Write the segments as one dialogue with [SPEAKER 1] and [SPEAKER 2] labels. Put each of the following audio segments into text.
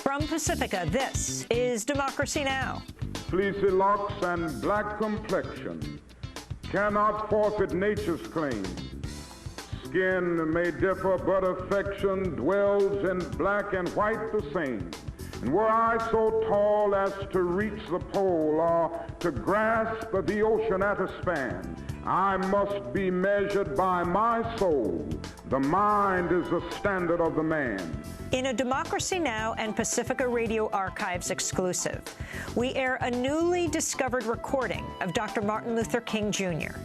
[SPEAKER 1] From Pacifica, this is Democracy Now!
[SPEAKER 2] Fleecy locks and black complexion cannot forfeit nature's claim. Skin may differ, but affection dwells in black and white the same. And were I so tall as to reach the pole or to grasp the ocean at a span, I must be measured by my soul. The mind is the standard of the man.
[SPEAKER 1] In a Democracy Now! And Pacifica Radio Archives exclusive, we air a newly discovered recording of Dr. Martin Luther King, Jr.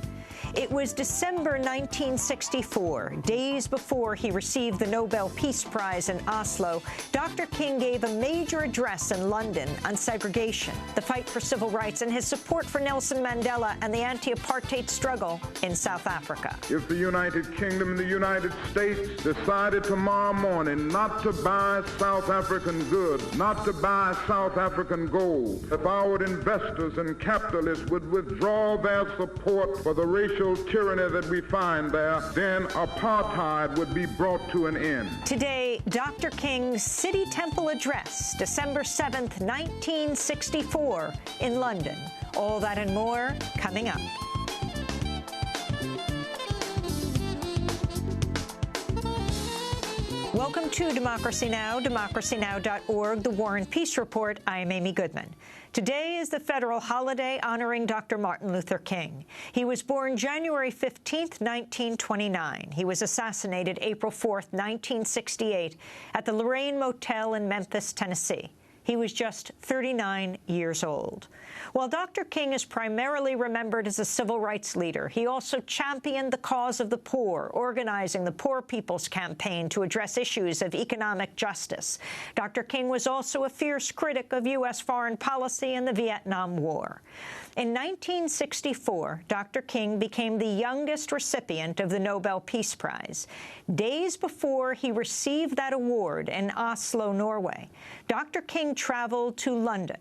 [SPEAKER 1] It was December 1964, days before he received the Nobel Peace Prize in Oslo. Dr. King gave a major address in London on segregation, the fight for civil rights, and his support for Nelson Mandela and the anti-apartheid struggle in South Africa.
[SPEAKER 2] If the United Kingdom and the United States decided tomorrow morning not to buy South African goods, not to buy South African gold, if our investors and capitalists would withdraw their support for the racial tyranny that we find there, then apartheid would be brought to an end.
[SPEAKER 1] Today, Dr. King's City Temple address, December 7th, 1964, in London. All that and more coming up. Welcome to Democracy Now!, democracynow.org, the War and Peace Report. I am Amy Goodman. Today is the federal holiday honoring Dr. Martin Luther King. He was born January 15, 1929. He was assassinated April 4, 1968, at the Lorraine Motel in Memphis, Tennessee. He was just 39 years old. While Dr. King is primarily remembered as a civil rights leader, he also championed the cause of the poor, organizing the Poor People's Campaign to address issues of economic justice. Dr. King was also a fierce critic of U.S. foreign policy and the Vietnam War. In 1964, Dr. King became the youngest recipient of the Nobel Peace Prize. Days before he received that award in Oslo, Norway, Dr. King traveled to London.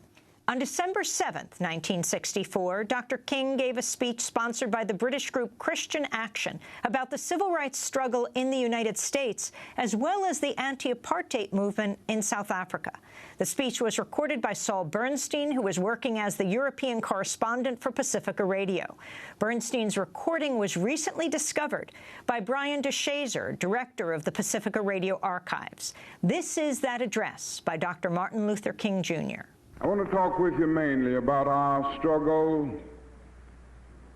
[SPEAKER 1] On December 7, 1964, Dr. King gave a speech sponsored by the British group Christian Action about the civil rights struggle in the United States, as well as the anti-apartheid movement in South Africa. The speech was recorded by Saul Bernstein, who was working as the European correspondent for Pacifica Radio. Bernstein's recording was recently discovered by Brian DeShazer, director of the Pacifica Radio Archives. This is that address by Dr. Martin Luther King, Jr.
[SPEAKER 2] I want to talk with you mainly about our struggle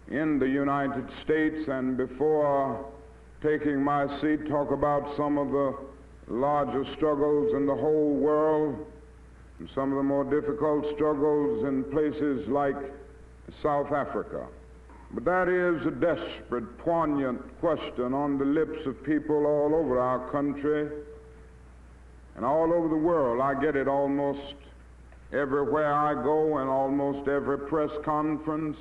[SPEAKER 2] in the United States, and before taking my seat, talk about some of the larger struggles in the whole world, and some of the more difficult struggles in places like South Africa. But that is a desperate, poignant question on the lips of people all over our country and all over the world. I get it almost everywhere I go and almost every press conference.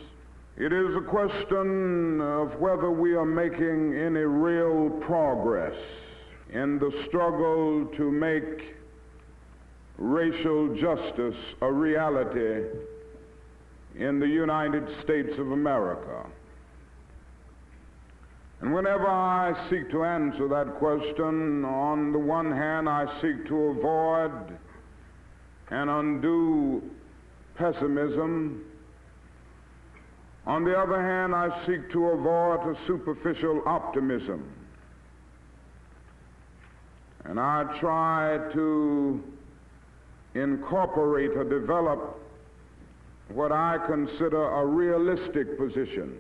[SPEAKER 2] It is a question of whether we are making any real progress in the struggle to make racial justice a reality in the United States of America. And whenever I seek to answer that question, on the one hand, I seek to avoid an undue pessimism. On the other hand, I seek to avoid a superficial optimism. And I try to incorporate or develop what I consider a realistic position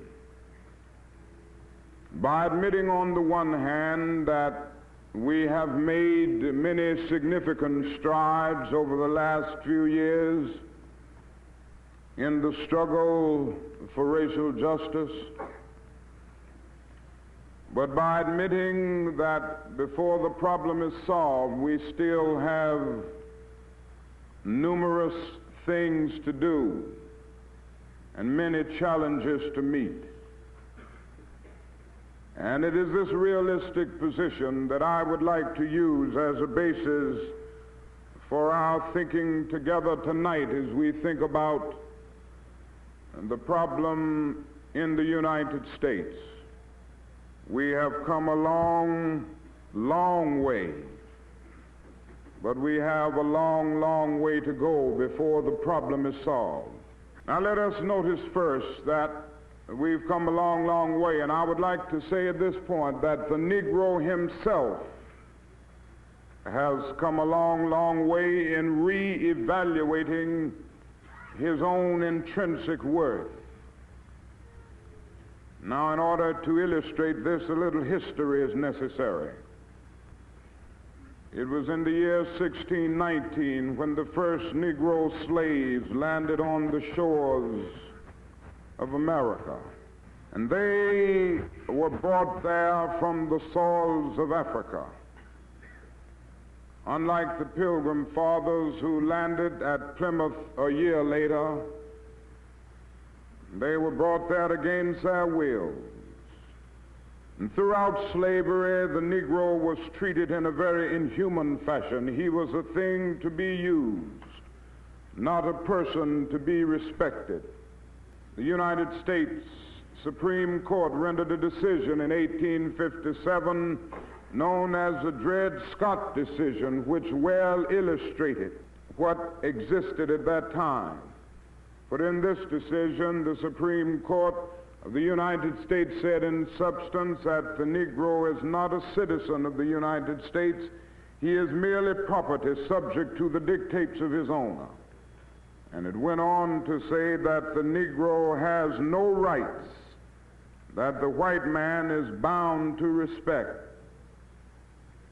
[SPEAKER 2] by admitting on the one hand that we have made many significant strides over the last few years in the struggle for racial justice, but by admitting that before the problem is solved, we still have numerous things to do and many challenges to meet. And it is this realistic position that I would like to use as a basis for our thinking together tonight as we think about the problem in the United States. We have come a long, long way, but we have a long, long way to go before the problem is solved. Now let us notice first that we've come a long, long way, and I would like to say at this point that the Negro himself has come a long, long way in re-evaluating his own intrinsic worth. Now, in order to illustrate this, a little history is necessary. It was in the year 1619 when the first Negro slaves landed on the shores of America. And they were brought there from the soils of Africa. Unlike the Pilgrim Fathers who landed at Plymouth a year later, they were brought there against their wills. And throughout slavery, the Negro was treated in a very inhuman fashion. He was a thing to be used, not a person to be respected. The United States Supreme Court rendered a decision in 1857 known as the Dred Scott decision, which well illustrated what existed at that time. But in this decision, the Supreme Court of the United States said in substance that the Negro is not a citizen of the United States. He is merely property subject to the dictates of his owner. And it went on to say that the Negro has no rights that the white man is bound to respect.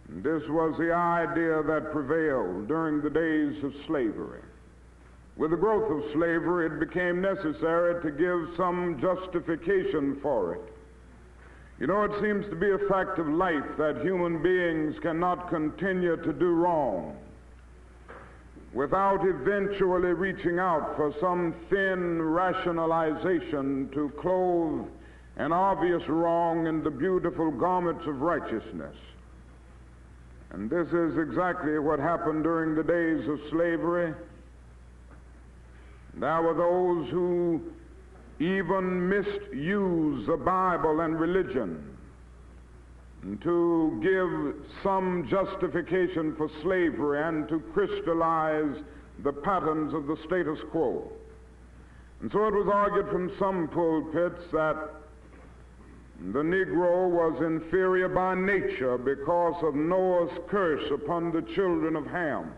[SPEAKER 2] And this was the idea that prevailed during the days of slavery. With the growth of slavery, it became necessary to give some justification for it. You know, it seems to be a fact of life that human beings cannot continue to do wrong without eventually reaching out for some thin rationalization to clothe an obvious wrong in the beautiful garments of righteousness. And this is exactly what happened during the days of slavery. There were those who even misused the Bible and religion to give some justification for slavery and to crystallize the patterns of the status quo. And so it was argued from some pulpits that the Negro was inferior by nature because of Noah's curse upon the children of Ham.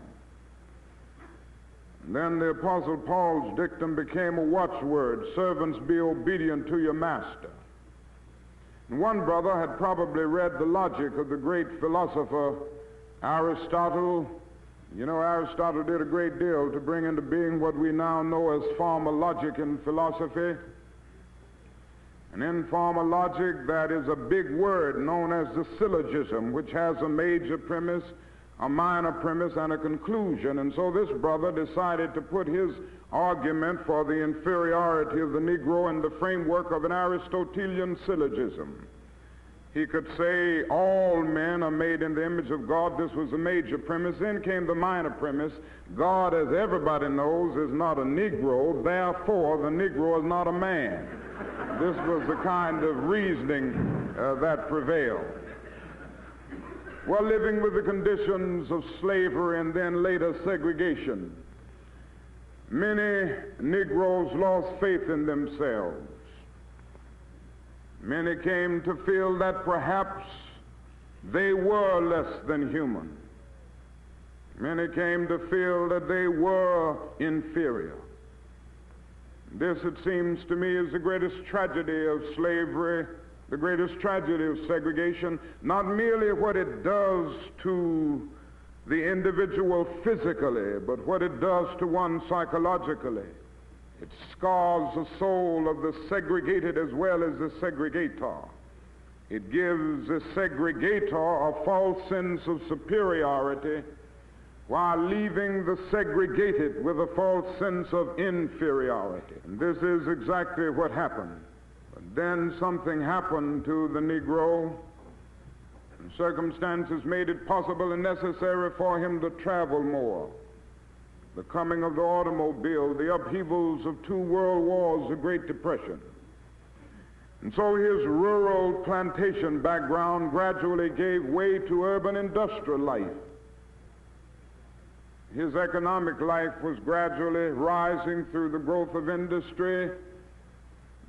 [SPEAKER 2] Then the Apostle Paul's dictum became a watchword: servants, be obedient to your master. And one brother had probably read the logic of the great philosopher Aristotle. You know, Aristotle did a great deal to bring into being what we now know as formal logic in philosophy. And in formal logic, that is a big word known as the syllogism, which has a major premise, a minor premise, and a conclusion. And so this brother decided to put his argument for the inferiority of the Negro in the framework of an Aristotelian syllogism. He could say all men are made in the image of God. This was the major premise. Then came the minor premise: God, as everybody knows, is not a Negro, therefore the Negro is not a man. This was the kind of reasoning that prevailed. Well, living with the conditions of slavery and then later segregation, many Negroes lost faith in themselves. Many came to feel that perhaps they were less than human. Many came to feel that they were inferior. This, it seems to me, is the greatest tragedy of slavery, the greatest tragedy of segregation, not merely what it does to the individual physically, but what it does to one psychologically. It scars the soul of the segregated as well as the segregator. It gives the segregator a false sense of superiority while leaving the segregated with a false sense of inferiority. And this is exactly what happened. But then something happened to the Negro, and circumstances made it possible and necessary for him to travel more. The coming of the automobile, the upheavals of 2 world wars, the Great Depression. And so his rural plantation background gradually gave way to urban industrial life. his economic life was gradually rising through the growth of industry,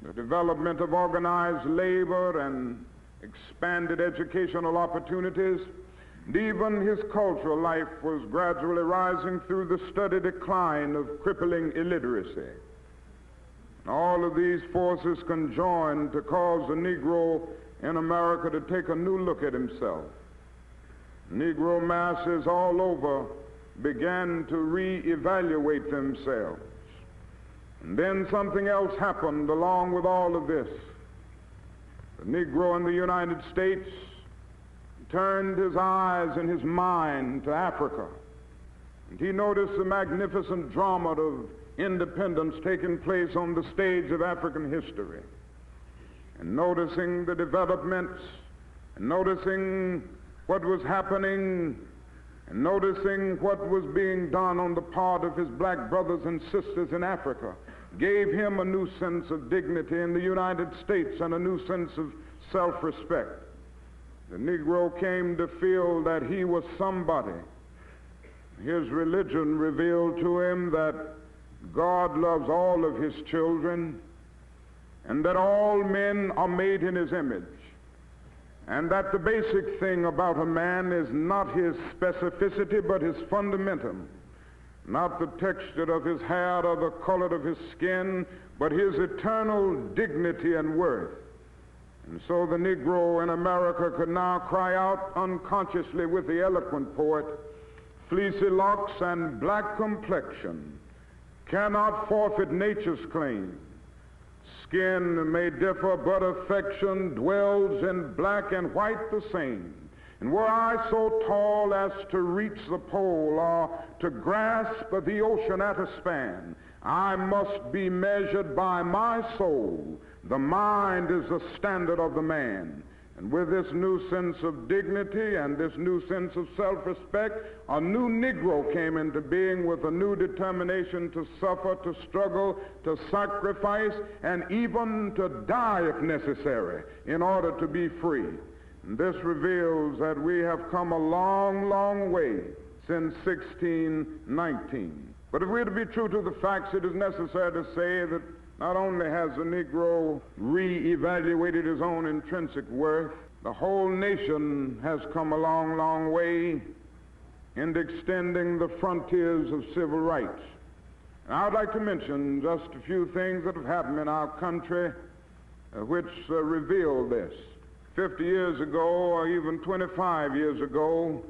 [SPEAKER 2] the development of organized labor, and expanded educational opportunities. And even his cultural life was gradually rising through the steady decline of crippling illiteracy. All of these forces conjoined to cause the Negro in America to take a new look at himself. Negro masses all over began to reevaluate themselves. And then something else happened along with all of this. The Negro in the United States turned his eyes and his mind to Africa. And he noticed the magnificent drama of independence taking place on the stage of African history. And noticing the developments, and noticing what was happening, and noticing what was being done on the part of his black brothers and sisters in Africa, gave him a new sense of dignity in the United States and a new sense of self-respect. The Negro came to feel that he was somebody. His religion revealed to him that God loves all of his children, and that all men are made in his image, and that the basic thing about a man is not his specificity but his fundamentum, not the texture of his hair or the color of his skin, but his eternal dignity and worth. And so the Negro in America could now cry out unconsciously with the eloquent poet, "Fleecy locks and black complexion cannot forfeit nature's claim. Skin may differ, but affection dwells in black and white the same. And were I so tall as to reach the pole or to grasp the ocean at a span, I must be measured by my soul. The mind is the standard of the man." And with this new sense of dignity and this new sense of self-respect, a new Negro came into being with a new determination to suffer, to struggle, to sacrifice, and even to die if necessary in order to be free. And this reveals that we have come a long, long way since 1619. But if we're to be true to the facts, it is necessary to say that not only has the Negro re-evaluated his own intrinsic worth, the whole nation has come a long, long way in extending the frontiers of civil rights. And I'd like to mention just a few things that have happened in our country which reveal this. 50 years ago, or even 25 years ago,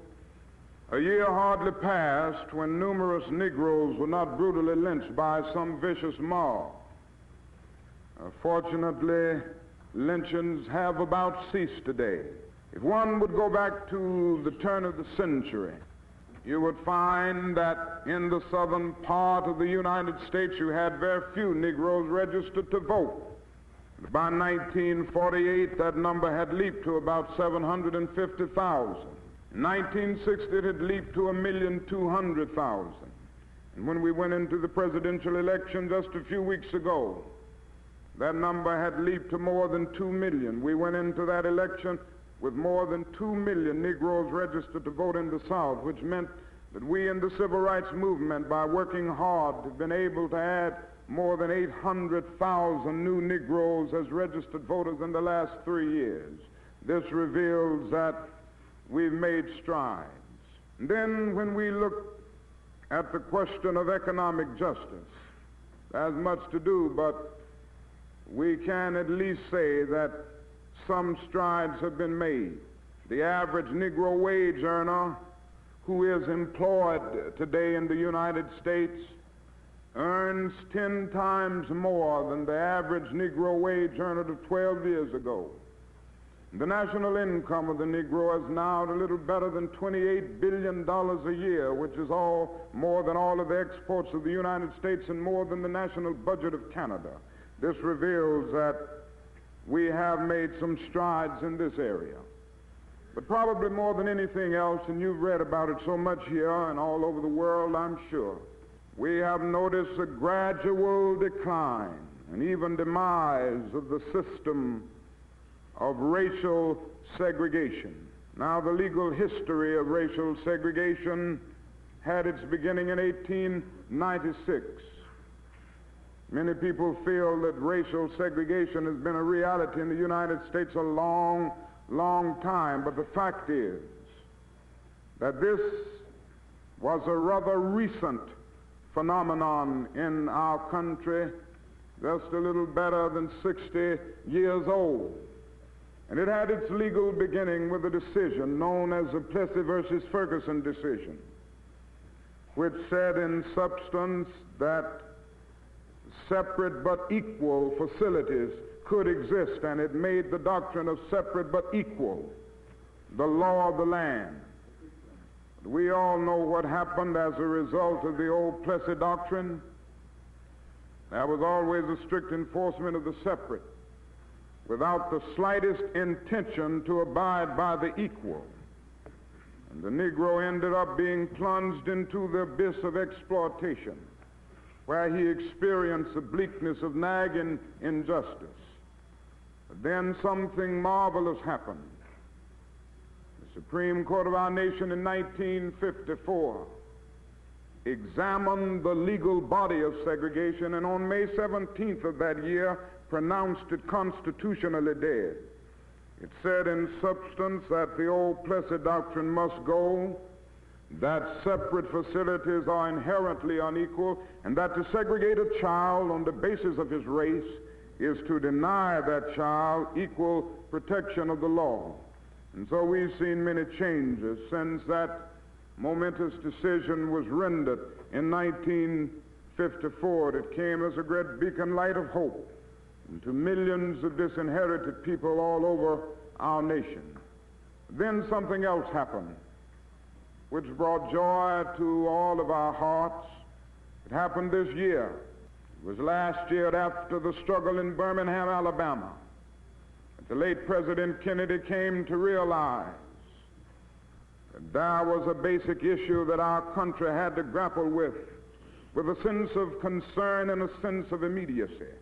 [SPEAKER 2] a year hardly passed when numerous Negroes were not brutally lynched by some vicious mob. Fortunately, lynchings have about ceased today. If one would go back to the turn of the century, you would find that in the southern part of the United States you had very few Negroes registered to vote. By 1948, that number had leaped to about 750,000. In 1960, it had leaped to 1,200,000. And when we went into the presidential election just a few weeks ago, that number had leaped to more than 2 million. We went into that election with more than 2 million Negroes registered to vote in the South, which meant that we in the civil rights movement, by working hard, have been able to add more than 800,000 new Negroes as registered voters in the last 3 years. This reveals that we've made strides. And then when we look at the question of economic justice, there's much to do, but we can at least say that some strides have been made. The average Negro wage earner who is employed today in the United States earns 10 times more than the average Negro wage earner of 12 years ago. The national income of the Negro is now a little better than $28 billion a year, which is more than all of the exports of the United States and more than the national budget of Canada. This reveals that we have made some strides in this area. But probably more than anything else, and you've read about it so much here and all over the world, I'm sure, we have noticed a gradual decline and even demise of the system of racial segregation. Now, the legal history of racial segregation had its beginning in 1896. Many people feel that racial segregation has been a reality in the United States a long, long time, but the fact is that this was a rather recent phenomenon in our country, just a little better than 60 years old. And it had its legal beginning with a decision known as the Plessy versus Ferguson decision, which said in substance that separate but equal facilities could exist, and it made the doctrine of separate but equal the law of the land. We all know what happened as a result of the old Plessy doctrine. There was always a strict enforcement of the separate, without the slightest intention to abide by the equal. And the Negro ended up being plunged into the abyss of exploitation, where he experienced the bleakness of nagging injustice. But then something marvelous happened. The Supreme Court of our nation in 1954 examined the legal body of segregation, and on May 17th of that year pronounced it constitutionally dead. It said in substance that the old Plessy doctrine must go, that separate facilities are inherently unequal, and that to segregate a child on the basis of his race is to deny that child equal protection of the law. And so we've seen many changes since that momentous decision was rendered in 1954. It came as a great beacon light of hope to millions of disinherited people all over our nation. Then something else happened, which brought joy to all of our hearts. It happened this year. It was last year after the struggle in Birmingham, Alabama, that the late President Kennedy came to realize that there was a basic issue that our country had to grapple with a sense of concern and a sense of immediacy.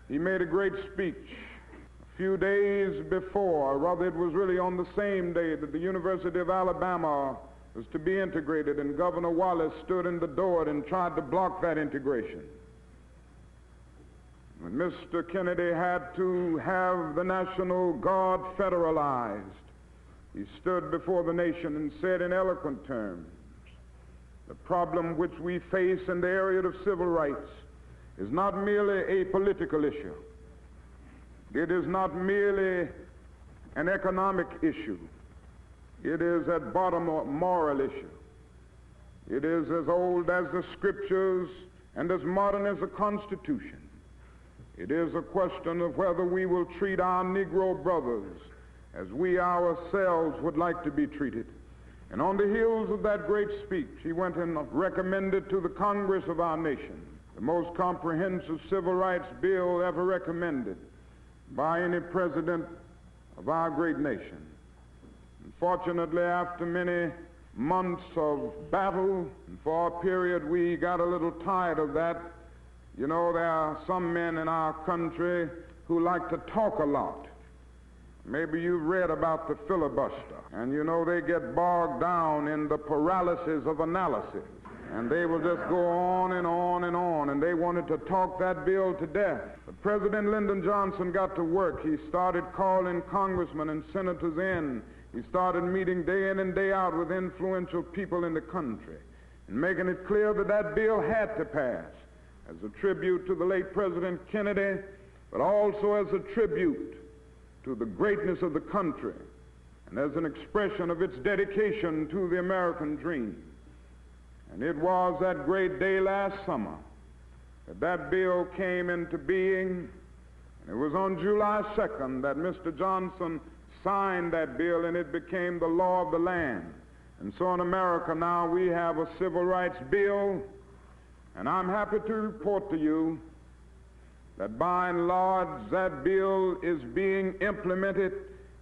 [SPEAKER 2] He made a great speech a few days before, rather it was really on the same day that the University of Alabama was to be integrated, and Governor Wallace stood in the door and tried to block that integration. When Mr. Kennedy had to have the National Guard federalized, he stood before the nation and said in eloquent terms, the problem which we face in the area of civil rights is not merely a political issue. It is not merely an economic issue. It is at bottom a moral issue. It is as old as the Scriptures and as modern as the Constitution. It is a question of whether we will treat our Negro brothers as we ourselves would like to be treated. And on the heels of that great speech, he went and recommended to the Congress of our nation the most comprehensive civil rights bill ever recommended by any president of our great nation. Unfortunately, after many months of battle, and for a period we got a little tired of that. You know, there are some men in our country who like to talk a lot. Maybe you've read about the filibuster, and you know they get bogged down in the paralysis of analysis, and they will just go on and on and on, and they wanted to talk that bill to death. But President Lyndon Johnson got to work. He started calling congressmen and senators in. He started meeting day in and day out with influential people in the country and making it clear that that bill had to pass as a tribute to the late President Kennedy, but also as a tribute to the greatness of the country and as an expression of its dedication to the American dream. And it was that great day last summer that that bill came into being. And it was on July 2nd that Mr. Johnson signed that bill, and it became the law of the land. And so in America now we have a civil rights bill, and I'm happy to report to you that by and large that bill is being implemented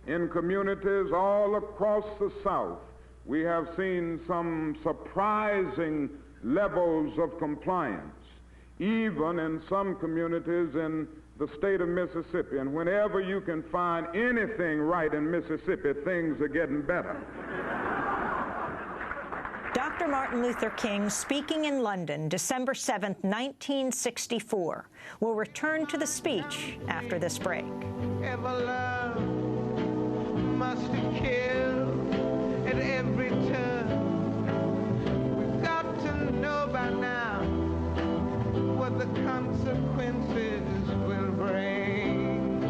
[SPEAKER 2] in communities all across the South. We have seen some surprising levels of compliance, even in some communities in the state of Mississippi. And whenever you can find anything right in Mississippi, things are getting better.
[SPEAKER 1] Dr. Martin Luther King speaking in London, December 7th, 1964. We'll return to the speech after this break.
[SPEAKER 3] Ever love must kill at every turn. We've got to know by now what the consequences will bring.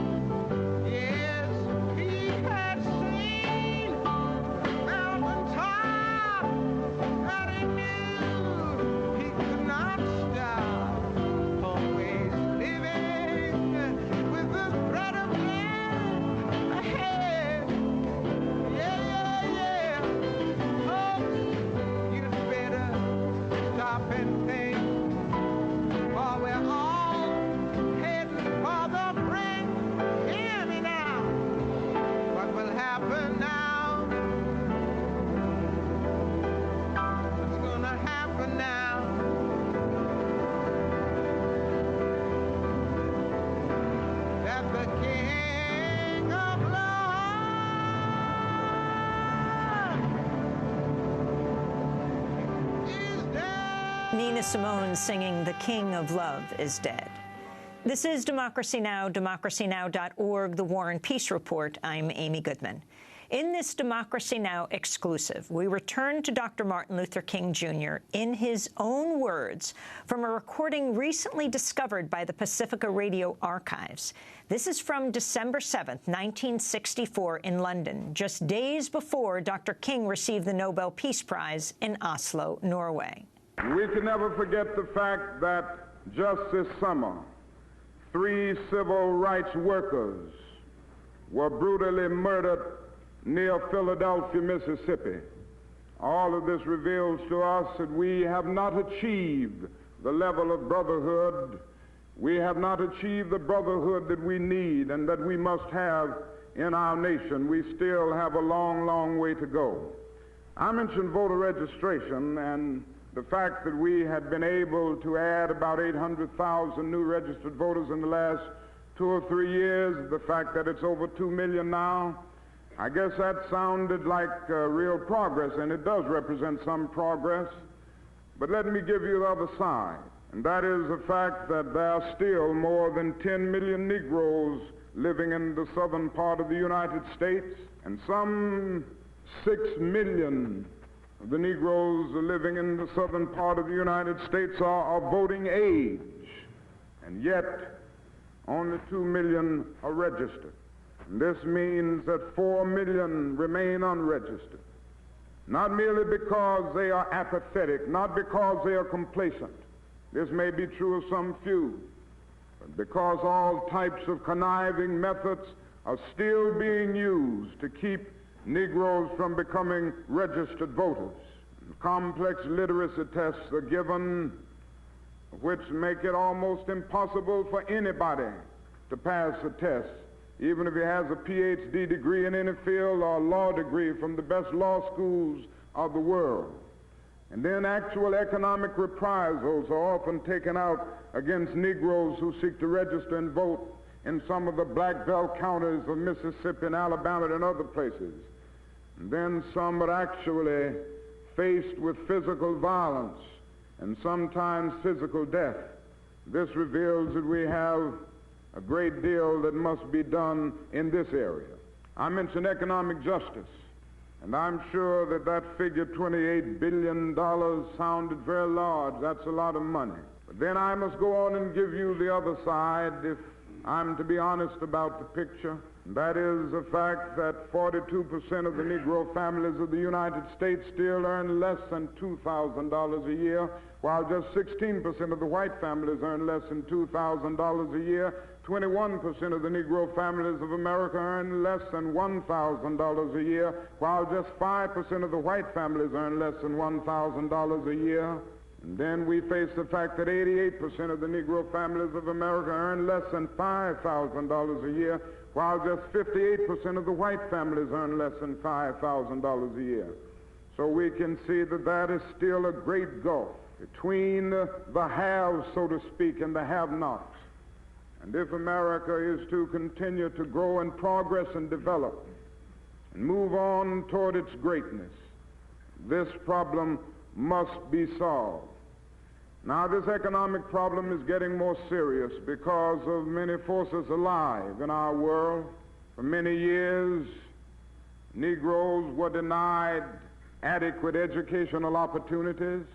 [SPEAKER 3] Yes, he had seen the mountaintop, and he knew he could not stop. Always living with the threat of death ahead. Yeah, yeah, yeah. Folks, you'd better stop and think, for we're all heading for the brink. Hear me now. What will happen now? What's gonna happen now? That the King of Love is dead.
[SPEAKER 1] Nina Simone singing "The King of Love is Dead." This is Democracy Now!, democracynow.org, The War and Peace Report. I'm Amy Goodman. In this Democracy Now! Exclusive, we return to Dr. Martin Luther King Jr. in his own words from a recording recently discovered by the Pacifica Radio Archives. This is from December 7th, 1964 in London, just days before Dr. King received the Nobel Peace Prize in Oslo, Norway.
[SPEAKER 2] We can never forget the fact that just this summer, 3 civil rights workers were brutally murdered near Philadelphia, Mississippi. All of this reveals to us that we have not achieved the level of brotherhood. We have not achieved the brotherhood that we need and that we must have in our nation. We still have a long, long way to go. I mentioned voter registration and the fact that we had been able to add about 800,000 new registered voters in the last 2 or 3 years, the fact that it's over 2 million now, I guess that sounded like real progress, and it does represent some progress. But let me give you the other side, and that is the fact that there are still more than 10 million Negroes living in the southern part of the United States, and some 6 million of the Negroes living in the southern part of the United States are of voting age, and yet only 2 million are registered. And this means that 4 million remain unregistered, not merely because they are apathetic, not because they are complacent. This may be true of some few, but because all types of conniving methods are still being used to keep Negroes from becoming registered voters. Complex literacy tests are given which make it almost impossible for anybody to pass a test, even if he has a PhD degree in any field or a law degree from the best law schools of the world. And then actual economic reprisals are often taken out against Negroes who seek to register and vote in some of the black belt counties of Mississippi and Alabama and other places. And then some are actually faced with physical violence and sometimes physical death. This reveals that we have a great deal that must be done in this area. I mentioned economic justice, and I'm sure that that figure, $28 billion, sounded very large. That's a lot of money. But then I must go on and give you the other side if I'm to be honest about the picture. That is the fact that 42% of the Negro families of the United States still earn less than $2,000 a year, while just 16% of the white families earn less than $2,000 a year. 21% of the Negro families of America earn less than $1,000 a year, while just 5% of the white families earn less than $1,000 a year. And then we face the fact that 88% of the Negro families of America earn less than $5,000 a year, while just 58% of the white families earn less than $5,000 a year. So we can see that that is still a great gulf between the haves, so to speak, and the have-nots. And if America is to continue to grow and progress and develop and move on toward its greatness, this problem must be solved. Now, this economic problem is getting more serious because of many forces alive in our world. For many years, Negroes were denied adequate educational opportunities.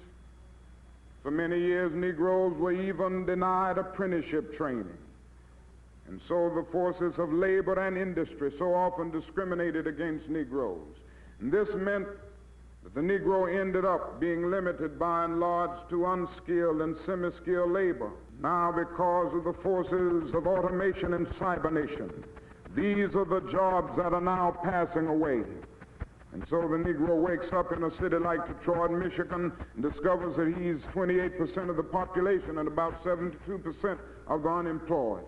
[SPEAKER 2] For many years, Negroes were even denied apprenticeship training. And so the forces of labor and industry so often discriminated against Negroes. And this meant that the Negro ended up being limited by and large to unskilled and semi-skilled labor. Now, because of the forces of automation and cybernation, these are the jobs that are now passing away. And so the Negro wakes up in a city like Detroit, Michigan, and discovers that he's 28% of the population and about 72% of the unemployed.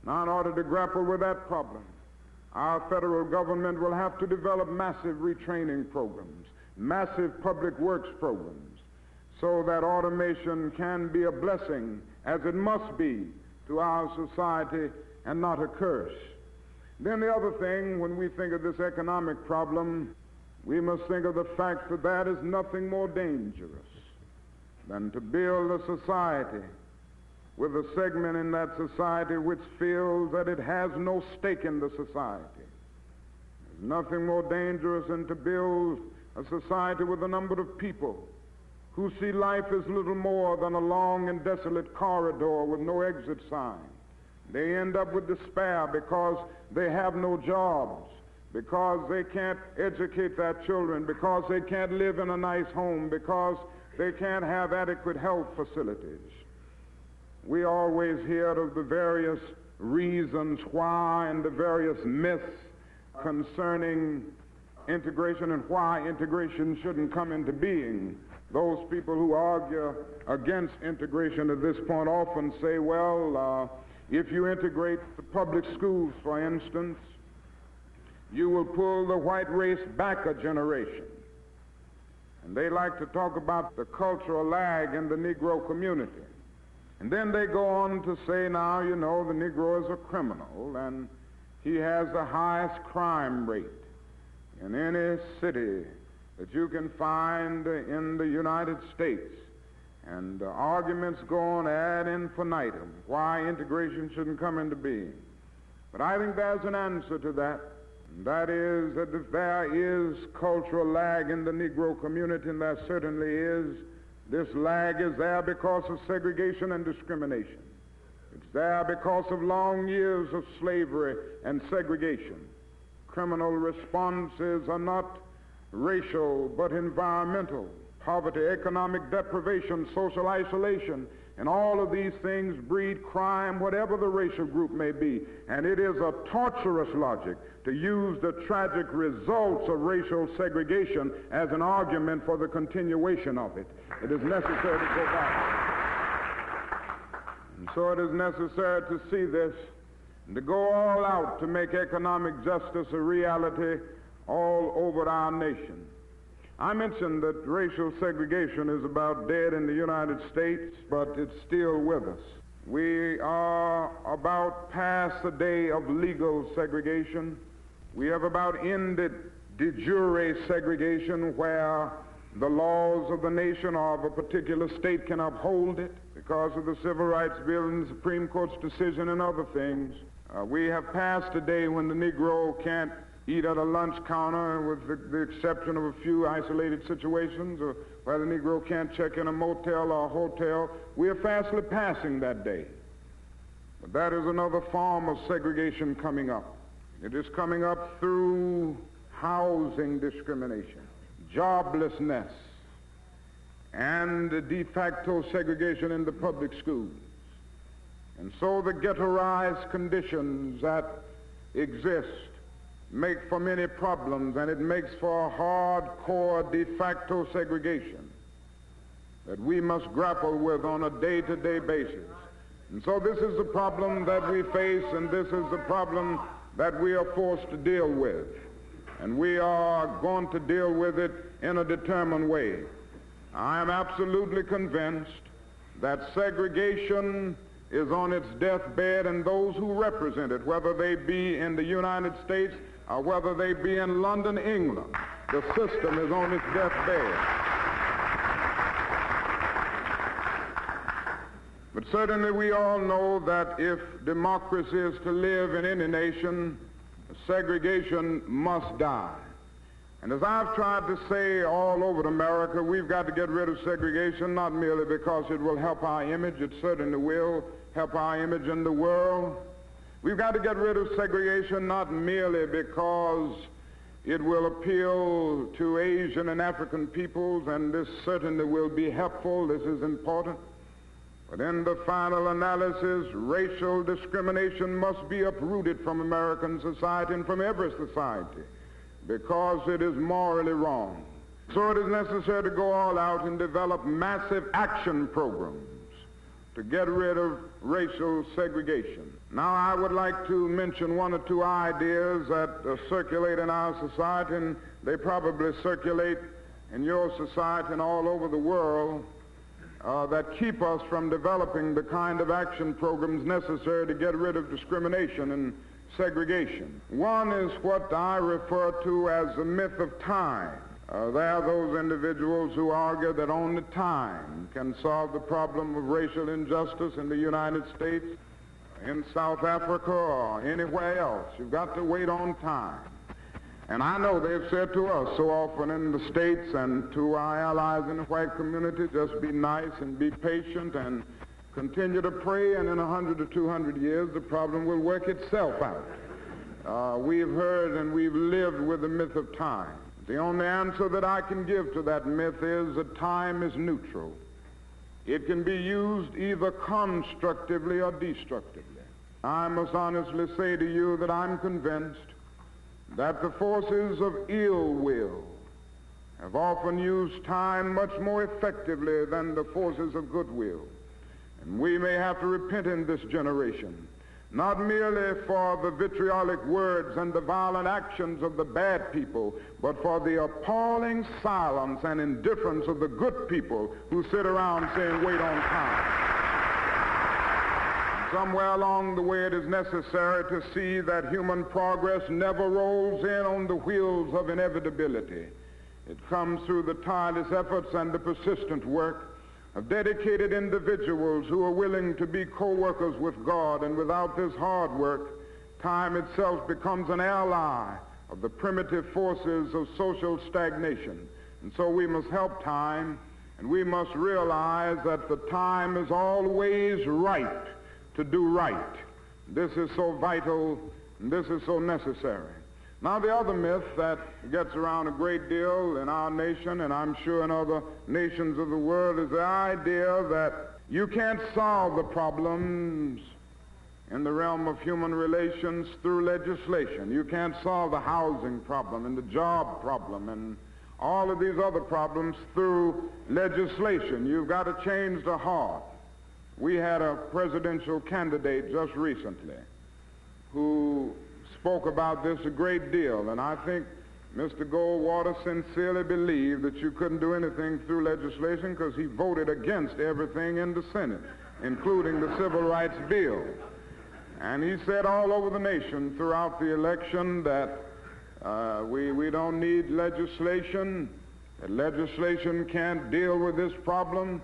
[SPEAKER 2] Now, in order to grapple with that problem, our federal government will have to develop massive retraining programs, massive public works programs, so that automation can be a blessing, as it must be, to our society and not a curse. Then the other thing, when we think of this economic problem, we must think of the fact that that is nothing more dangerous than to build a society with a segment in that society which feels that it has no stake in the society. There's nothing more dangerous than to build a society with a number of people who see life as little more than a long and desolate corridor with no exit sign. They end up with despair because they have no jobs, because they can't educate their children, because they can't live in a nice home, because they can't have adequate health facilities. We always hear of the various reasons why and the various myths concerning integration and why integration shouldn't come into being. Those people who argue against integration at this point often say, well, if you integrate the public schools, for instance, you will pull the white race back a generation. And they like to talk about the cultural lag in the Negro community. And then they go on to say, now, you know, the Negro is a criminal, and he has the highest crime rate in any city that you can find in the United States. And arguments go on ad infinitum, why integration shouldn't come into being. But I think there's an answer to that. And that is that if there is cultural lag in the Negro community, and there certainly is, this lag is there because of segregation and discrimination. It's there because of long years of slavery and segregation. Criminal responses are not racial but environmental. Poverty, economic deprivation, social isolation, and all of these things breed crime, whatever the racial group may be. And it is a torturous logic to use the tragic results of racial segregation as an argument for the continuation of it. It is necessary to go back. And so it is necessary to see this and to go all out to make economic justice a reality all over our nation. I mentioned that racial segregation is about dead in the United States, but it's still with us. We are about past the day of legal segregation. We have about ended de jure segregation, where the laws of the nation or of a particular state can uphold it because of the Civil Rights Bill and the Supreme Court's decision and other things. We have passed a day when the Negro can't eat at a lunch counter, with the exception of a few isolated situations, or where the Negro can't check in a motel or a hotel. We are fastly passing that day. But that is another form of segregation coming up. It is coming up through housing discrimination, joblessness, and de facto segregation in the public schools. And so the ghettoized conditions that exist make for many problems, and it makes for a hardcore de facto segregation that we must grapple with on a day-to-day basis. And so this is the problem that we face, and this is the problem that we are forced to deal with. And we are going to deal with it in a determined way. I am absolutely convinced that segregation is on its deathbed, and those who represent it, whether they be in the United States or whether they be in London, England, the system is on its deathbed. But certainly we all know that if democracy is to live in any nation, segregation must die. And as I've tried to say all over America, we've got to get rid of segregation, not merely because it will help our image, it certainly will help our image in the world. We've got to get rid of segregation not merely because it will appeal to Asian and African peoples, and this certainly will be helpful, this is important. But in the final analysis, racial discrimination must be uprooted from American society and from every society, because it is morally wrong. So it is necessary to go all out and develop massive action programs to get rid of racial segregation. Now I would like to mention one or two ideas that circulate in our society, and they probably circulate in your society and all over the world, that keep us from developing the kind of action programs necessary to get rid of discrimination and segregation. One is what I refer to as the myth of time. There are those individuals who argue that only time can solve the problem of racial injustice in the United States, in South Africa, or anywhere else. You've got to wait on time. And I know they've said to us so often in the States and to our allies in the white community, just be nice and be patient and continue to pray, and in 100 to 200 years, the problem will work itself out. We've heard and we've lived with the myth of time. The only answer that I can give to that myth is that time is neutral. It can be used either constructively or destructively. I must honestly say to you that I'm convinced that the forces of ill will have often used time much more effectively than the forces of goodwill. And we may have to repent in this generation, not merely for the vitriolic words and the violent actions of the bad people, but for the appalling silence and indifference of the good people who sit around saying, wait on time. Somewhere along the way, it is necessary to see that human progress never rolls in on the wheels of inevitability. It comes through the tireless efforts and the persistent work of dedicated individuals who are willing to be co-workers with God, and without this hard work, time itself becomes an ally of the primitive forces of social stagnation. And so we must help time, and we must realize that the time is always right to do right. This is so vital, and this is so necessary. Now, the other myth that gets around a great deal in our nation, and I'm sure in other nations of the world, is the idea that you can't solve the problems in the realm of human relations through legislation. You can't solve the housing problem and the job problem and all of these other problems through legislation. You've got to change the heart. We had a presidential candidate just recently who spoke about this a great deal, and I think Mr. Goldwater sincerely believed that you couldn't do anything through legislation because he voted against everything in the Senate, including the Civil Rights Bill. And he said all over the nation throughout the election that we don't need legislation, that legislation can't deal with this problem.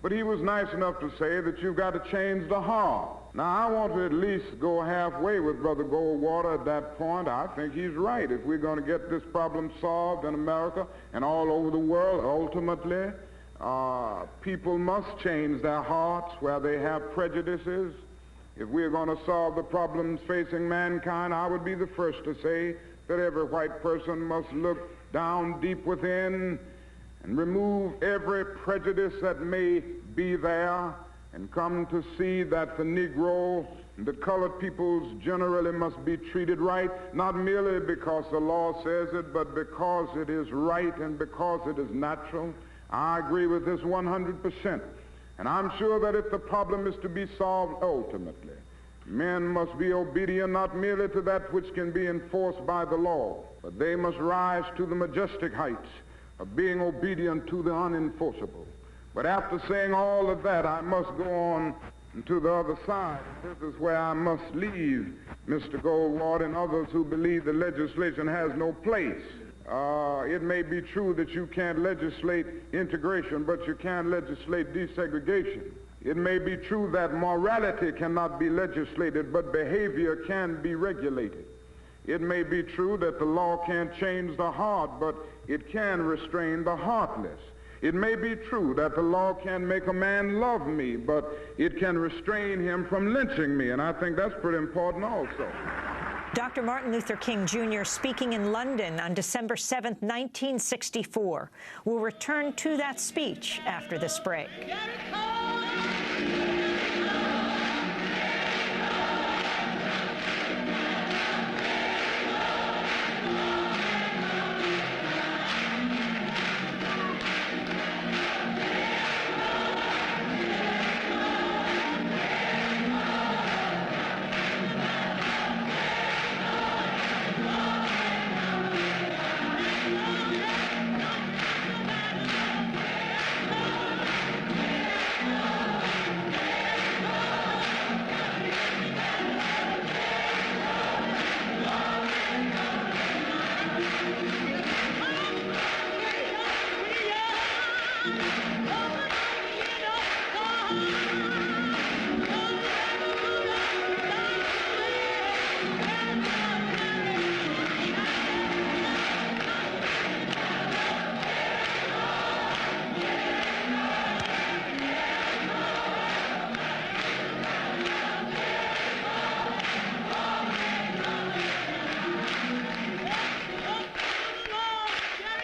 [SPEAKER 2] But he was nice enough to say that you've got to change the heart. Now, I want to at least go halfway with Brother Goldwater at that point. I think he's right. If we're going to get this problem solved in America and all over the world, ultimately, people must change their hearts where they have prejudices. If we're going to solve the problems facing mankind, I would be the first to say that every white person must look down deep within and remove every prejudice that may be there, and come to see that the Negro and the colored peoples generally must be treated right, not merely because the law says it, but because it is right and because it is natural. I agree with this 100%. And I'm sure that if the problem is to be solved ultimately, men must be obedient not merely to that which can be enforced by the law, but they must rise to the majestic heights of being obedient to the unenforceable. But after saying all of that, I must go on to the other side. This is where I must leave Mr. Goldwater and others who believe that legislation has no place. It may be true that you can't legislate integration, but you can legislate desegregation. It may be true that morality cannot be legislated, but behavior can be regulated. It may be true that the law can't change the heart, but it can restrain the heartless. It may be true that the law can make a man love me, but it can restrain him from lynching me, and I think that's pretty important also.
[SPEAKER 1] Dr. Martin Luther King, Jr., speaking in London on December 7, 1964. We'll return to that speech after this break.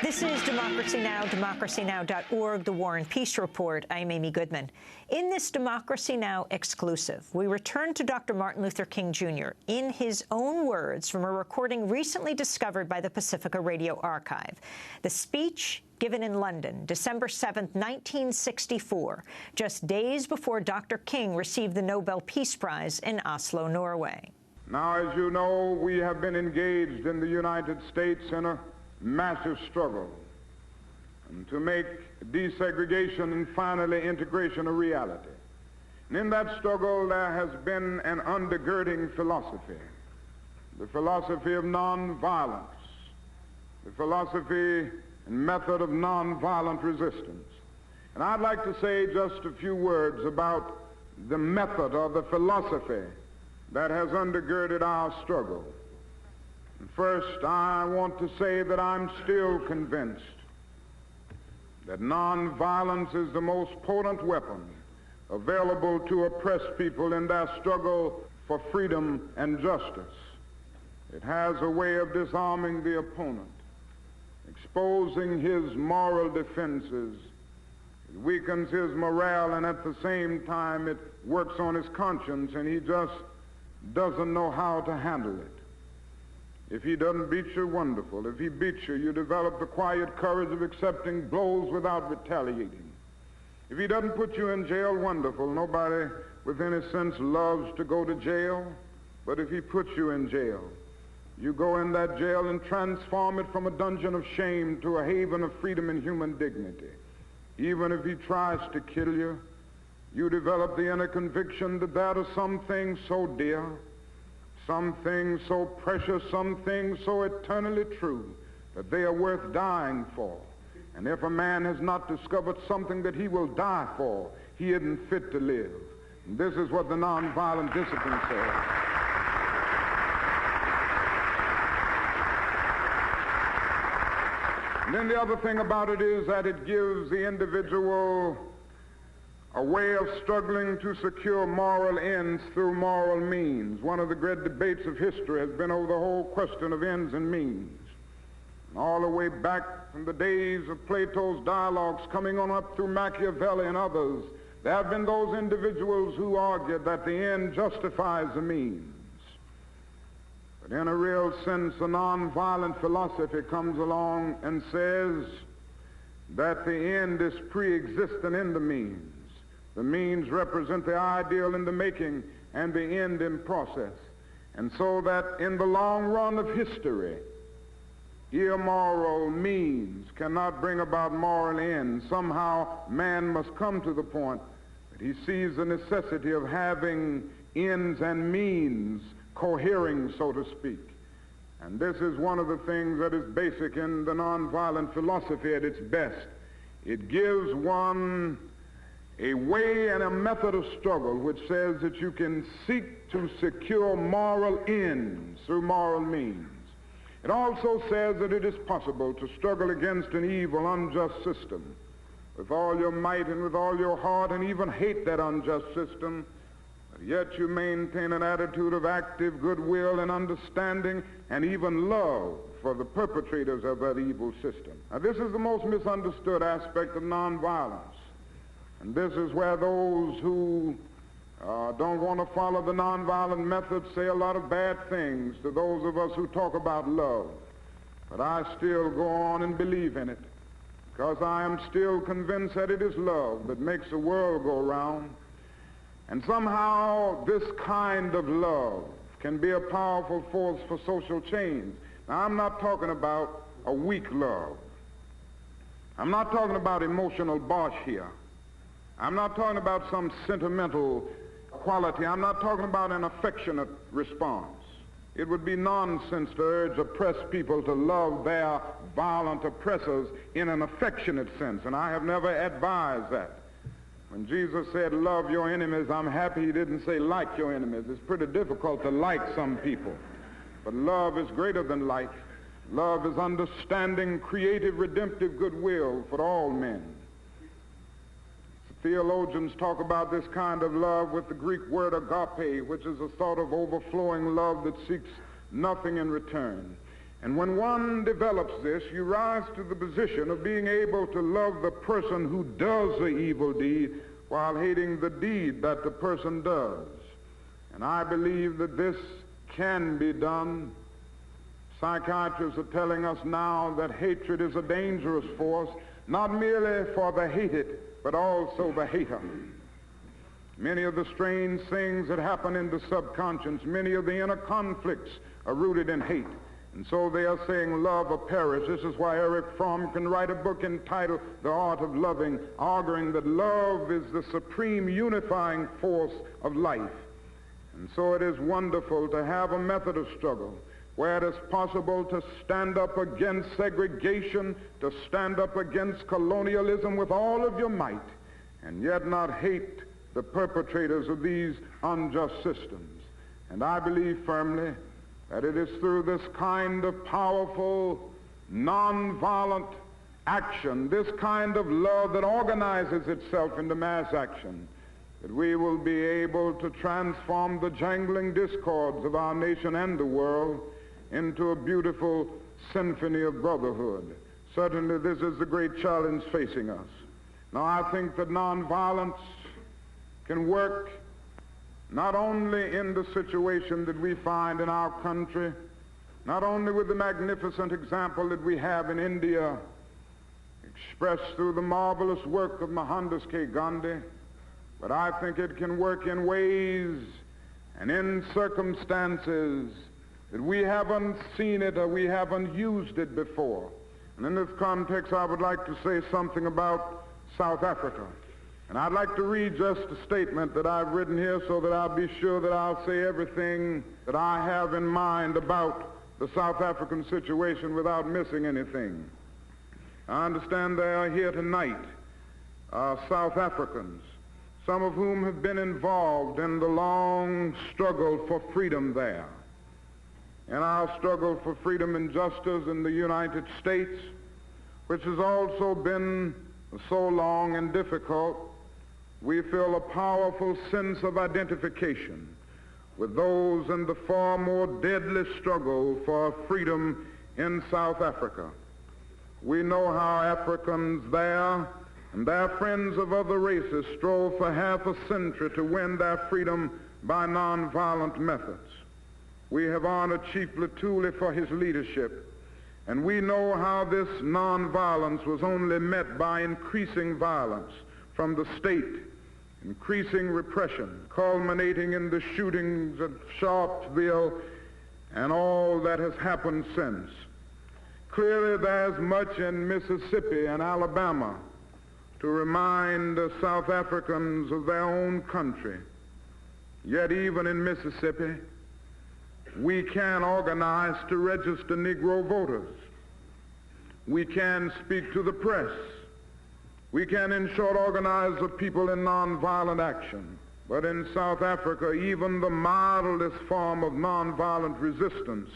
[SPEAKER 1] This is Democracy Now!, democracynow.org, The War and Peace Report. I'm Amy Goodman. In this Democracy Now! Exclusive, we return to Dr. Martin Luther King, Jr. in his own words from a recording recently discovered by the Pacifica Radio Archive. The speech given in London, December 7, 1964, just days before Dr. King received the Nobel Peace Prize in Oslo, Norway.
[SPEAKER 2] Now, as you know, we have been engaged in the United States in a massive struggle to make desegregation and finally integration a reality. And in that struggle there has been an undergirding philosophy, the philosophy of nonviolence, the philosophy and method of nonviolent resistance. And I'd like to say just a few words about the method or the philosophy that has undergirded our struggle. First, I want to say that I'm still convinced that nonviolence is the most potent weapon available to oppressed people in their struggle for freedom and justice. It has a way of disarming the opponent, exposing his moral defenses. It weakens his morale, and at the same time it works on his conscience, and he just doesn't know how to handle it. If he doesn't beat you, wonderful. If he beats you, you develop the quiet courage of accepting blows without retaliating. If he doesn't put you in jail, wonderful. Nobody with any sense loves to go to jail. But if he puts you in jail, you go in that jail and transform it from a dungeon of shame to a haven of freedom and human dignity. Even if he tries to kill you, you develop the inner conviction that there are some things so dear, some things so precious, some things so eternally true, that they are worth dying for. And if a man has not discovered something that he will die for, he isn't fit to live. And this is what the nonviolent discipline says. And then the other thing about it is that it gives the individual a way of struggling to secure moral ends through moral means. One of the great debates of history has been over the whole question of ends and means. All the way back from the days of Plato's dialogues, coming on up through Machiavelli and others, there have been those individuals who argued that the end justifies the means. But in a real sense, a nonviolent philosophy comes along and says that the end is pre-existent in the means. The means represent the ideal in the making and the end in process. And so that in the long run of history, immoral means cannot bring about moral ends. Somehow man must come to the point that he sees the necessity of having ends and means cohering, so to speak. And this is one of the things that is basic in the nonviolent philosophy at its best. It gives one a way and a method of struggle which says that you can seek to secure moral ends through moral means. It also says that it is possible to struggle against an evil, unjust system with all your might and with all your heart, and even hate that unjust system, but yet you maintain an attitude of active goodwill and understanding and even love for the perpetrators of that evil system. Now, this is the most misunderstood aspect of nonviolence. And this is where those who don't want to follow the nonviolent method say a lot of bad things to those of us who talk about love. But I still go on and believe in it, because I am still convinced that it is love that makes the world go round. And somehow this kind of love can be a powerful force for social change. Now, I'm not talking about a weak love. I'm not talking about emotional bosh here. I'm not talking about some sentimental quality. I'm not talking about an affectionate response. It would be nonsense to urge oppressed people to love their violent oppressors in an affectionate sense, and I have never advised that. When Jesus said, love your enemies, I'm happy he didn't say like your enemies. It's pretty difficult to like some people. But love is greater than like. Love is understanding, creative, redemptive goodwill for all men. Theologians talk about this kind of love with the Greek word agape, which is a sort of overflowing love that seeks nothing in return. And when one develops this, you rise to the position of being able to love the person who does the evil deed while hating the deed that the person does. And I believe that this can be done. Psychiatrists are telling us now that hatred is a dangerous force, not merely for the hated, but also the hater. Many of the strange things that happen in the subconscious, many of the inner conflicts are rooted in hate. And so they are saying love or perish. This is why Eric Fromm can write a book entitled The Art of Loving, arguing that love is the supreme unifying force of life. And so it is wonderful to have a method of struggle where it is possible to stand up against segregation, to stand up against colonialism with all of your might, and yet not hate the perpetrators of these unjust systems. And I believe firmly that it is through this kind of powerful, nonviolent action, this kind of love that organizes itself into mass action, that we will be able to transform the jangling discords of our nation and the world into a beautiful symphony of brotherhood. Certainly this is the great challenge facing us. Now, I think that nonviolence can work not only in the situation that we find in our country, not only with the magnificent example that we have in India, expressed through the marvelous work of Mohandas K. Gandhi, but I think it can work in ways and in circumstances that we haven't seen it or we haven't used it before. And in this context, I would like to say something about South Africa. And I'd like to read just a statement that I've written here so that I'll be sure that I'll say everything that I have in mind about the South African situation without missing anything. I understand they are here tonight, South Africans, some of whom have been involved in the long struggle for freedom there. In our struggle for freedom and justice in the United States, which has also been so long and difficult, we feel a powerful sense of identification with those in the far more deadly struggle for freedom in South Africa. We know how Africans there and their friends of other races strove for half a century to win their freedom by nonviolent methods. We have honored Chief Luthuli for his leadership, and we know how this nonviolence was only met by increasing violence from the state, increasing repression, culminating in the shootings at Sharpeville and all that has happened since. Clearly, there's much in Mississippi and Alabama to remind the South Africans of their own country. Yet even in Mississippi, we can organize to register Negro voters. We can speak to the press. We can, in short, organize the people in nonviolent action. But in South Africa, even the mildest form of nonviolent resistance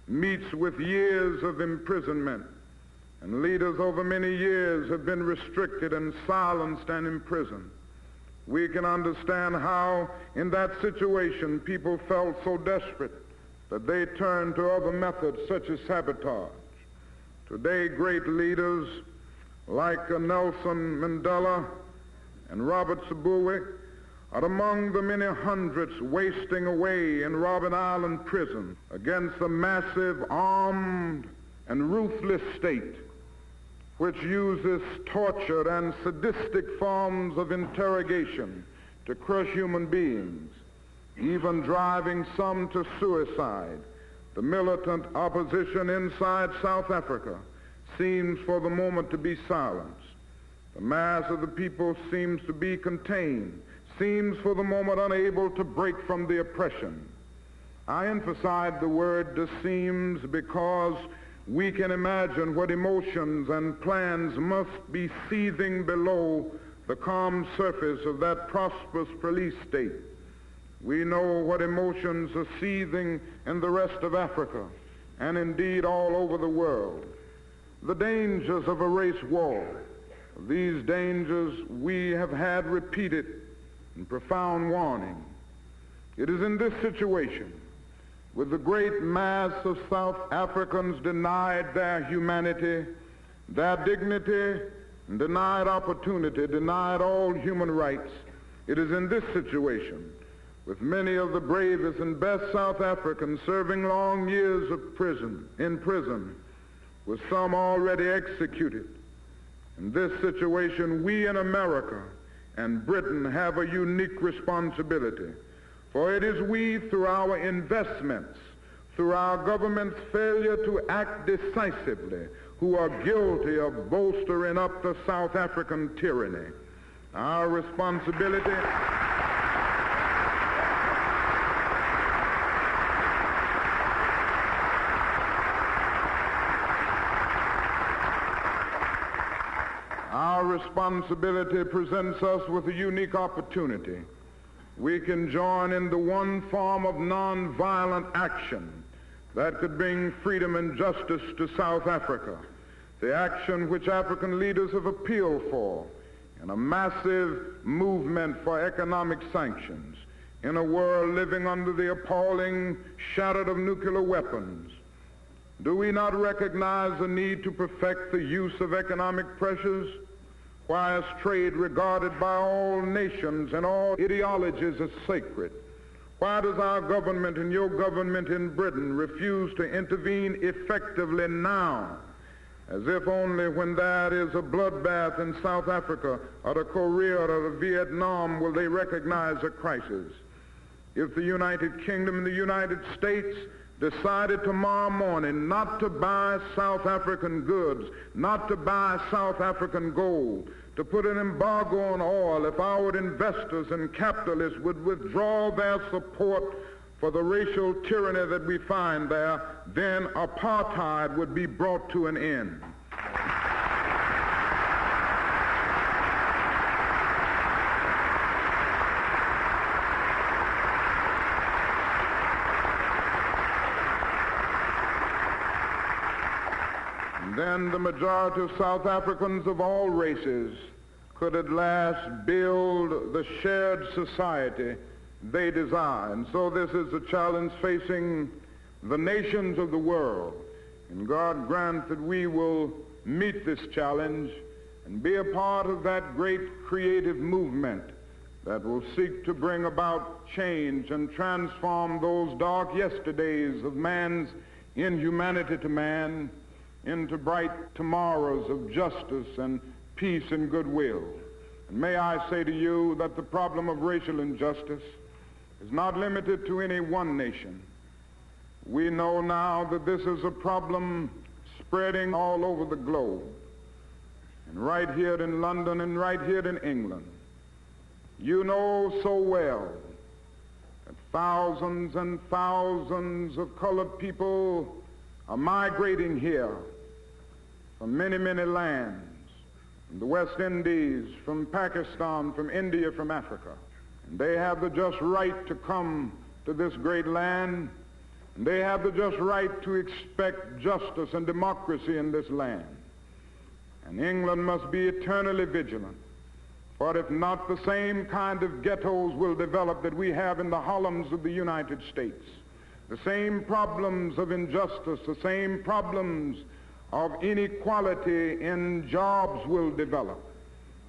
[SPEAKER 2] meets with years of imprisonment, and leaders over many years have been restricted and silenced and imprisoned. We can understand how, in that situation, people felt so desperate that they turned to other methods such as sabotage. Today, great leaders like Nelson Mandela and Robert Sobukwe are among the many hundreds wasting away in Robben Island prison against the massive, armed, and ruthless state which uses torture and sadistic forms of interrogation to crush human beings, even driving some to suicide. The militant opposition inside South Africa seems for the moment to be silenced. The mass of the people seems to be contained, seems for the moment unable to break from the oppression. I emphasize the word seems because we can imagine what emotions and plans must be seething below the calm surface of that prosperous police state. We know what emotions are seething in the rest of Africa and indeed all over the world. The dangers of a race war. These dangers we have had repeated and profound warning. It is in this situation, with the great mass of South Africans denied their humanity, their dignity, and denied opportunity, denied all human rights, it is in this situation, with many of the bravest and best South Africans serving long years of in prison, with some already executed. In this situation, we in America and Britain have a unique responsibility. For it is we, through our investments, through our government's failure to act decisively, who are guilty of bolstering up the South African tyranny. Our responsibility presents us with a unique opportunity. We can join in the one form of nonviolent action that could bring freedom and justice to South Africa, the action which African leaders have appealed for in a massive movement for economic sanctions in a world living under the appalling shadow of nuclear weapons. Do we not recognize the need to perfect the use of economic pressures? Why is trade regarded by all nations and all ideologies as sacred? Why does our government and your government in Britain refuse to intervene effectively now, as if only when there is a bloodbath in South Africa or the Korea or the Vietnam will they recognize a crisis? If the United Kingdom and the United States decided tomorrow morning not to buy South African goods, not to buy South African gold, to put an embargo on oil, if our investors and capitalists would withdraw their support for the racial tyranny that we find there, then apartheid would be brought to an end. Then the majority of South Africans of all races could at last build the shared society they desire. And so this is the challenge facing the nations of the world. And God grant that we will meet this challenge and be a part of that great creative movement that will seek to bring about change and transform those dark yesterdays of man's inhumanity to man into bright tomorrows of justice and peace and goodwill. And may I say to you that the problem of racial injustice is not limited to any one nation. We know now that this is a problem spreading all over the globe. And right here in London and right here in England, you know so well that thousands and thousands of colored people are migrating here from many, many lands, from the West Indies, from Pakistan, from India, from Africa. And they have the just right to come to this great land. And they have the just right to expect justice and democracy in this land. And England must be eternally vigilant. For if not, the same kind of ghettos will develop that we have in the Harlems of the United States. The same problems of injustice, the same problems of inequality in jobs will develop.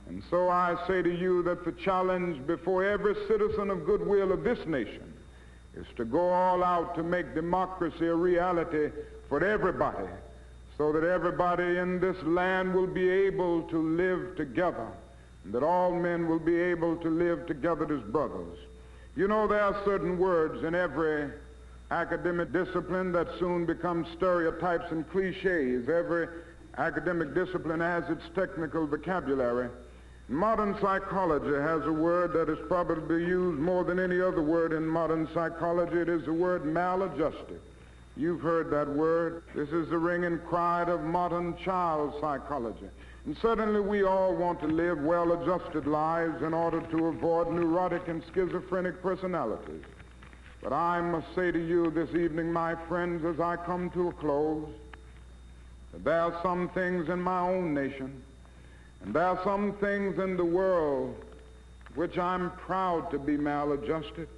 [SPEAKER 2] And so I say to you that the challenge before every citizen of goodwill of this nation is to go all out to make democracy a reality for everybody, so that everybody in this land will be able to live together, and that all men will be able to live together as brothers. You know, there are certain words in every academic discipline that soon become stereotypes and cliches. Every academic discipline has its technical vocabulary. Modern psychology has a word that is probably used more than any other word in modern psychology. It is the word maladjusted. You've heard that word. This is the ringing cry of modern child psychology. And certainly we all want to live well-adjusted lives in order to avoid neurotic and schizophrenic personalities. But I must say to you this evening, my friends, as I come to a close, that there are some things in my own nation, and there are some things in the world which I'm proud to be maladjusted,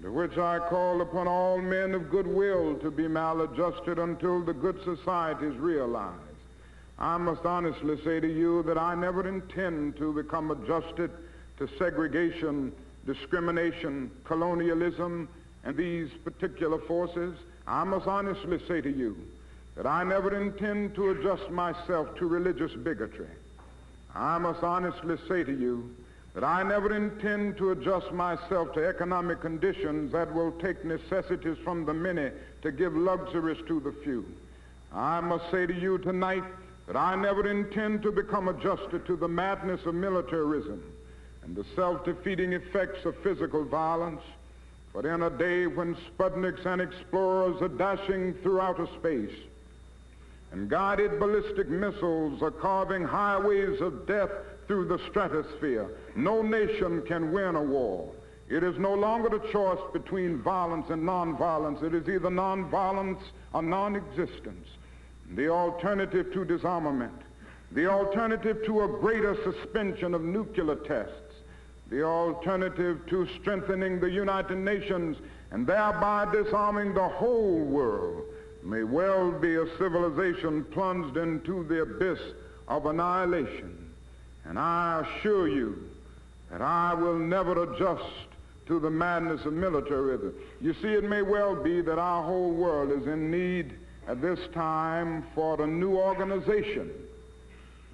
[SPEAKER 2] to which I call upon all men of goodwill to be maladjusted until the good society is realized. I must honestly say to you that I never intend to become adjusted to segregation, discrimination, colonialism, and these particular forces. I must honestly say to you that I never intend to adjust myself to religious bigotry. I must honestly say to you that I never intend to adjust myself to economic conditions that will take necessities from the many to give luxuries to the few. I must say to you tonight that I never intend to become adjusted to the madness of militarism and the self-defeating effects of physical violence. But in a day when Sputniks and explorers are dashing through outer space and guided ballistic missiles are carving highways of death through the stratosphere, no nation can win a war. It is no longer the choice between violence and nonviolence. It is either nonviolence or non-existence. The alternative to disarmament, the alternative to a greater suspension of nuclear tests, the alternative to strengthening the United Nations and thereby disarming the whole world may well be a civilization plunged into the abyss of annihilation. And I assure you that I will never adjust to the madness of militarism. You see, it may well be that our whole world is in need at this time for a new organization,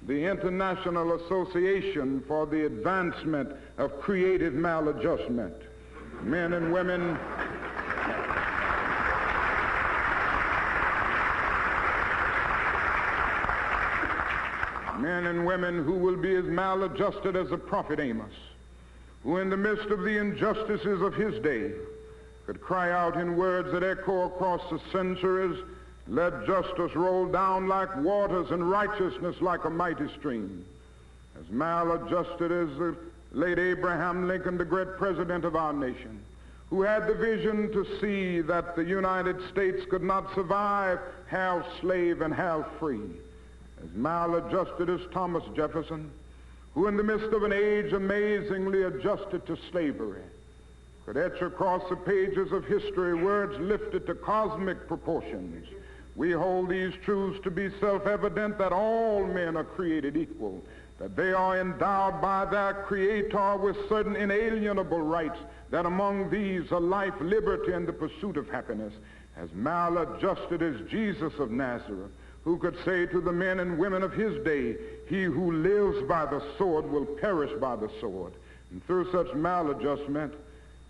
[SPEAKER 2] the International Association for the Advancement of Creative Maladjustment. Men and women who will be as maladjusted as the prophet Amos, who in the midst of the injustices of his day could cry out in words that echo across the centuries, "Let justice roll down like waters and righteousness like a mighty stream." As maladjusted as the late Abraham Lincoln, the great president of our nation, who had the vision to see that the United States could not survive half slave and half free. As maladjusted as Thomas Jefferson, who in the midst of an age amazingly adjusted to slavery, could etch across the pages of history words lifted to cosmic proportions. We hold these truths to be self-evident, that all men are created equal, that they are endowed by their Creator with certain inalienable rights, that among these are life, liberty, and the pursuit of happiness. As maladjusted as Jesus of Nazareth, who could say to the men and women of his day, "He who lives by the sword will perish by the sword." And through such maladjustment,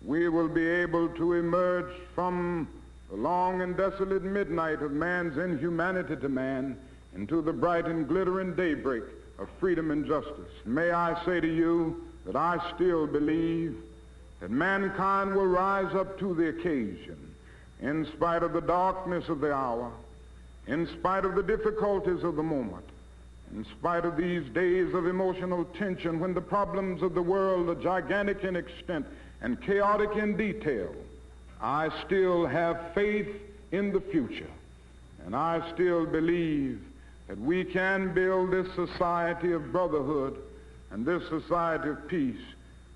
[SPEAKER 2] we will be able to emerge from the long and desolate midnight of man's inhumanity to man into the bright and glittering daybreak of freedom and justice. May I say to you that I still believe that mankind will rise up to the occasion in spite of the darkness of the hour, in spite of the difficulties of the moment, In spite of these days of emotional tension, when the problems of the world are gigantic in extent and chaotic in detail, I still have faith in the future. And I still believe that we can build this society of brotherhood and this society of peace.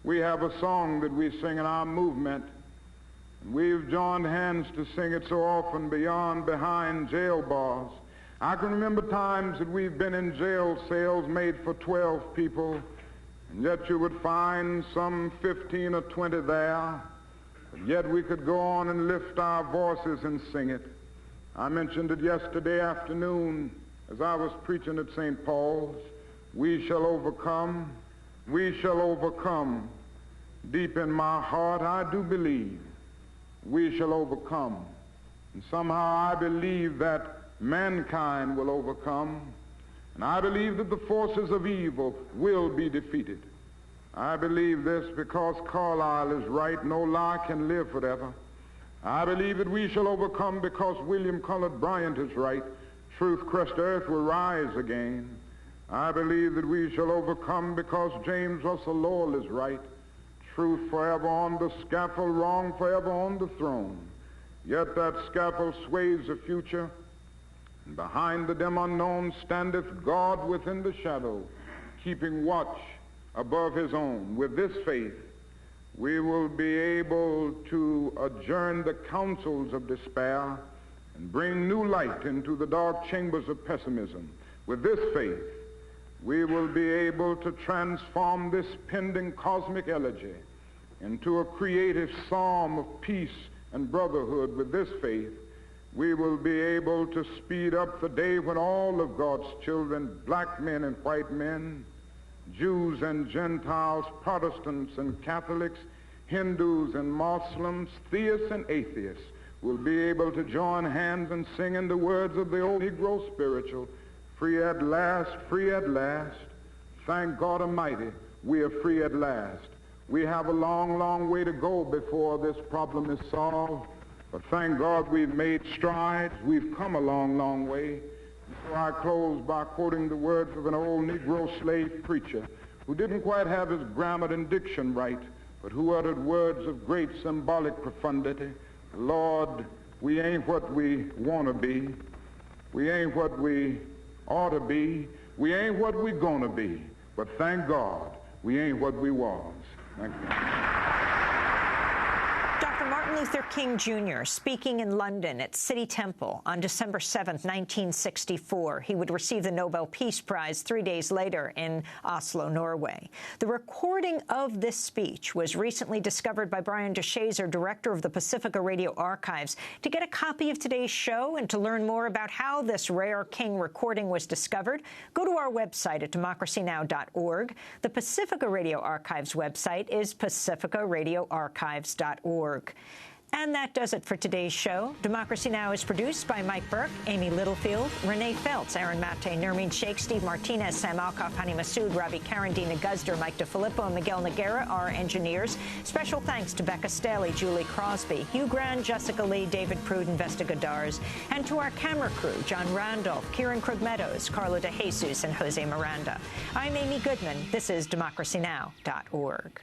[SPEAKER 2] We have a song that we sing in our movement, and we've joined hands to sing it so often, beyond, behind jail bars. I can remember times that we've been in jail cells made for 12 people, and yet you would find some 15 or 20 there, but yet we could go on and lift our voices and sing it. I mentioned it yesterday afternoon as I was preaching at St. Paul's. We shall overcome. We shall overcome. Deep in my heart, I do believe we shall overcome. And somehow I believe that mankind will overcome. And I believe that the forces of evil will be defeated. I believe this because Carlyle is right. No lie can live forever. I believe that we shall overcome because William Cullen Bryant is right. Truth-crushed earth will rise again. I believe that we shall overcome because James Russell Lowell is right. Truth forever on the scaffold, wrong forever on the throne. Yet that scaffold sways the future, and behind the dim unknown standeth God within the shadow, keeping watch above his own. With this faith, we will be able to adjourn the councils of despair and bring new light into the dark chambers of pessimism. With this faith, we will be able to transform this pending cosmic elegy into a creative psalm of peace and brotherhood. With this faith, we will be able to speed up the day when all of God's children, black men and white men, Jews and Gentiles, Protestants and Catholics, Hindus and Muslims, theists and atheists, will be able to join hands and sing in the words of the old Negro spiritual, free at last, free at last. Thank God Almighty, we are free at last. We have a long, long way to go before this problem is solved, but thank God we've made strides. We've come a long, long way. So I close by quoting the words of an old Negro slave preacher who didn't quite have his grammar and diction right, but who uttered words of great symbolic profundity. Lord, we ain't what we want to be. We ain't what we ought to be. We ain't what we're going to be. But thank God, we ain't what we was. Thank you.
[SPEAKER 1] Dr. Martin Luther King Jr. speaking in London at City Temple on December 7th, 1964. He would receive the Nobel Peace Prize 3 days later in Oslo, Norway. The recording of this speech was recently discovered by Brian DeShazer, director of the Pacifica Radio Archives. To get a copy of today's show and to learn more about how this rare King recording was discovered, go to our website at democracynow.org. The Pacifica Radio Archives website is pacificaradioarchives.org. And that does it for today's show. Democracy Now! Is produced by Mike Burke, Amy Littlefield, Renee Feltz, Aaron Mate, Nermeen Sheikh, Steve Martinez, Sam Alcoff, Hani Massoud, Ravi Karan, Dina Guzder, Mike DeFilippo, and Miguel Noguera, our engineers. Special thanks to Becca Staley, Julie Crosby, Hugh Grant, Jessica Lee, David Prude, and Vesta Godars, and to our camera crew, John Randolph, Kieran Krug-Meadows, Carlo De Jesus, and Jose Miranda. I'm Amy Goodman. This is democracynow.org.